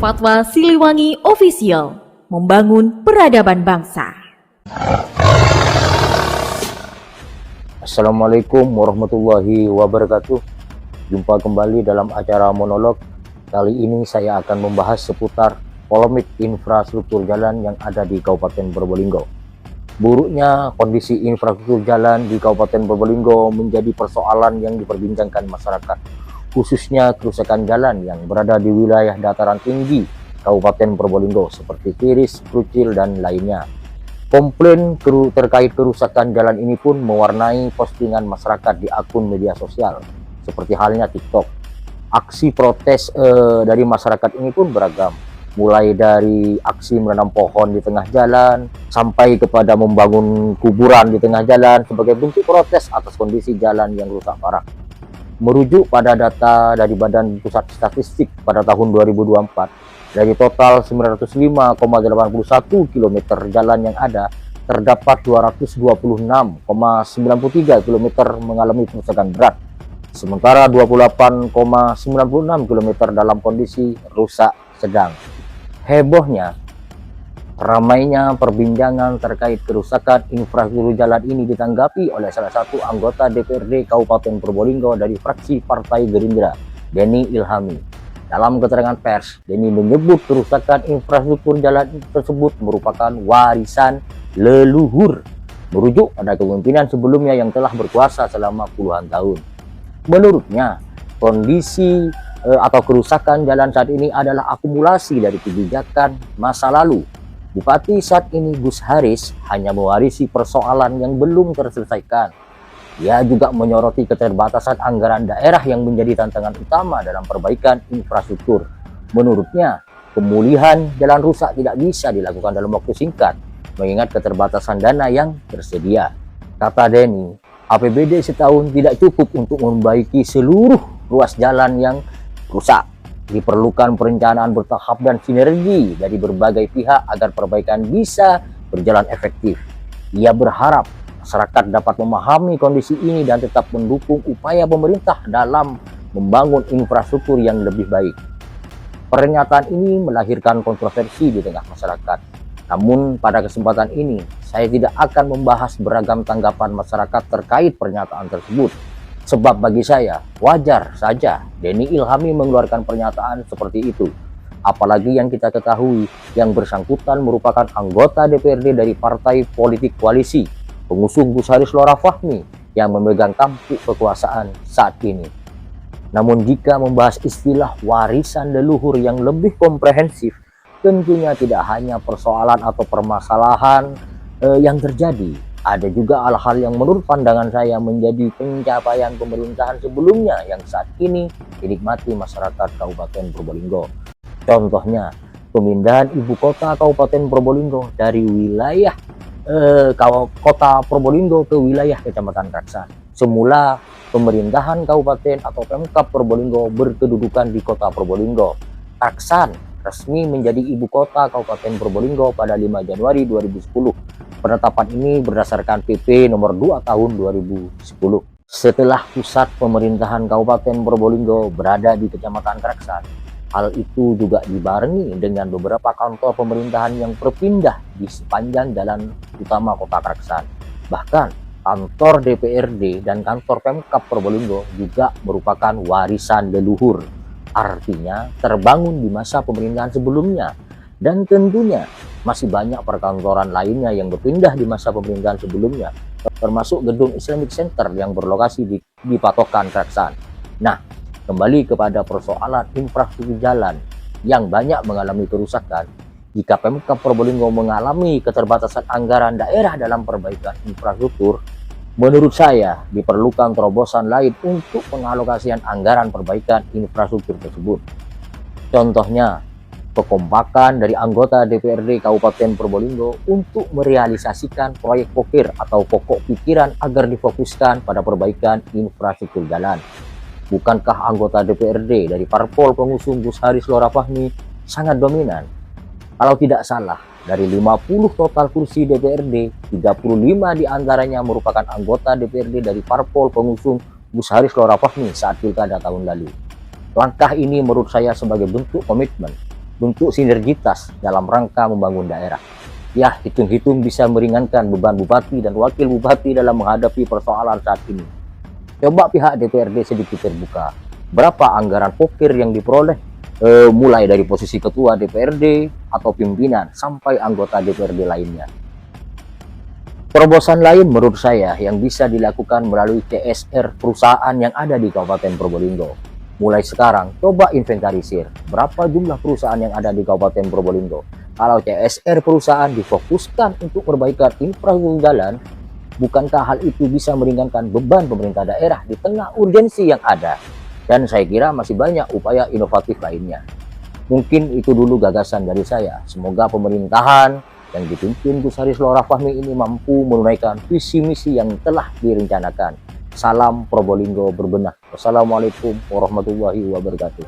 Fatwa Siliwangi Official, membangun peradaban bangsa. Assalamualaikum warahmatullahi wabarakatuh. Jumpa kembali dalam acara monolog. Kali ini saya akan membahas seputar polemik infrastruktur jalan yang ada di Kabupaten Probolinggo. Buruknya kondisi infrastruktur jalan di Kabupaten Probolinggo menjadi persoalan yang diperbincangkan masyarakat, khususnya kerusakan jalan yang berada di wilayah dataran tinggi Kabupaten Probolinggo seperti Tiris, Krucil, dan lainnya. Komplain terkait kerusakan jalan ini pun mewarnai postingan masyarakat di akun media sosial, seperti halnya TikTok. Aksi protes dari masyarakat ini pun beragam, mulai dari aksi menanam pohon di tengah jalan, sampai kepada membangun kuburan di tengah jalan sebagai bentuk protes atas kondisi jalan yang rusak parah. Merujuk pada data dari Badan Pusat Statistik pada tahun 2024, dari total 905,81 km jalan yang ada, terdapat 226,93 km mengalami kerusakan berat, sementara 28,96 km dalam kondisi rusak sedang. Hebohnya, ramainya perbincangan terkait kerusakan infrastruktur jalan ini ditanggapi oleh salah satu anggota DPRD Kabupaten Probolinggo dari fraksi Partai Gerindra, Denny Ilhami. Dalam keterangan pers, Denny menyebut kerusakan infrastruktur jalan tersebut merupakan warisan leluhur, merujuk pada kepemimpinan sebelumnya yang telah berkuasa selama puluhan tahun. Menurutnya, kondisi atau kerusakan jalan saat ini adalah akumulasi dari kebijakan masa lalu. Bupati saat ini, Gus Haris, hanya mewarisi persoalan yang belum terselesaikan. Ia juga menyoroti keterbatasan anggaran daerah yang menjadi tantangan utama dalam perbaikan infrastruktur. Menurutnya, pemulihan jalan rusak tidak bisa dilakukan dalam waktu singkat, mengingat keterbatasan dana yang tersedia. Kata Denny, APBD setahun tidak cukup untuk memperbaiki seluruh ruas jalan yang rusak. Diperlukan perencanaan bertahap dan sinergi dari berbagai pihak agar perbaikan bisa berjalan efektif. Ia berharap masyarakat dapat memahami kondisi ini dan tetap mendukung upaya pemerintah dalam membangun infrastruktur yang lebih baik. Pernyataan ini melahirkan kontroversi di tengah masyarakat. Namun pada kesempatan ini, saya tidak akan membahas beragam tanggapan masyarakat terkait pernyataan tersebut. Sebab bagi saya, wajar saja Denny Ilhami mengeluarkan pernyataan seperti itu. Apalagi yang kita ketahui, yang bersangkutan merupakan anggota DPRD dari partai politik koalisi, pengusung Gus Haris Lora Fahmi yang memegang tampuk kekuasaan saat ini. Namun jika membahas istilah warisan leluhur yang lebih komprehensif, tentunya tidak hanya persoalan atau permasalahan yang terjadi. Ada juga hal-hal yang menurut pandangan saya menjadi pencapaian pemerintahan sebelumnya yang saat ini dinikmati masyarakat Kabupaten Probolinggo. Contohnya, pemindahan ibu kota Kabupaten Probolinggo dari wilayah kota Probolinggo ke wilayah Kecamatan Kraksan. Semula pemerintahan kabupaten atau Pemkab Probolinggo berkedudukan di kota Probolinggo. Kraksan resmi menjadi ibu kota Kabupaten Probolinggo pada 5 Januari 2010. Penetapan ini berdasarkan PP nomor 2 tahun 2010. Setelah pusat pemerintahan Kabupaten Probolinggo berada di Kecamatan Kraksan, hal itu juga dibarengi dengan beberapa kantor pemerintahan yang berpindah di sepanjang jalan utama kota Kraksan. Bahkan kantor DPRD dan kantor Pemkab Probolinggo juga merupakan warisan leluhur. Artinya terbangun di masa pemerintahan sebelumnya. Dan tentunya masih banyak perkantoran lainnya yang berpindah di masa pemerintahan sebelumnya, termasuk gedung Islamic Center yang berlokasi di Patokan Kraksan. Nah, kembali kepada persoalan infrastruktur jalan yang banyak mengalami kerusakan. Jika Pemkab Probolinggo mengalami keterbatasan anggaran daerah dalam perbaikan infrastruktur, menurut saya diperlukan terobosan lain untuk pengalokasian anggaran perbaikan infrastruktur tersebut. Contohnya, kekompakan dari anggota DPRD Kabupaten Probolinggo untuk merealisasikan proyek pokir atau pokok pikiran agar difokuskan pada perbaikan infrastruktur jalan. Bukankah anggota DPRD dari parpol pengusung Gus Haris Lora Fahmi sangat dominan? Kalau tidak salah, dari 50 total kursi DPRD, 35 diantaranya merupakan anggota DPRD dari parpol pengusung Gus Haris Lora Fahmi saat pilkada tahun lalu. Langkah ini menurut saya sebagai bentuk komitmen bentuk sinergitas dalam rangka membangun daerah. Ya, hitung-hitung bisa meringankan beban bupati dan wakil bupati dalam menghadapi persoalan saat ini. Coba pihak DPRD sedikit terbuka. Berapa anggaran pokir yang diperoleh? Mulai dari posisi ketua DPRD atau pimpinan sampai anggota DPRD lainnya. Terobosan lain menurut saya yang bisa dilakukan melalui CSR perusahaan yang ada di Kabupaten Probolinggo. Mulai sekarang, coba inventarisir berapa jumlah perusahaan yang ada di Kabupaten Probolinggo. Kalau CSR perusahaan difokuskan untuk perbaikan infrastruktur jalan, bukankah hal itu bisa meringankan beban pemerintah daerah di tengah urgensi yang ada? Dan saya kira masih banyak upaya inovatif lainnya. Mungkin itu dulu gagasan dari saya. Semoga pemerintahan yang dipimpin Gus Haris Lora Fahmi ini mampu menunaikan visi misi yang telah direncanakan. Salam Probolinggo berbenah. Wassalamualaikum warahmatullahi wabarakatuh.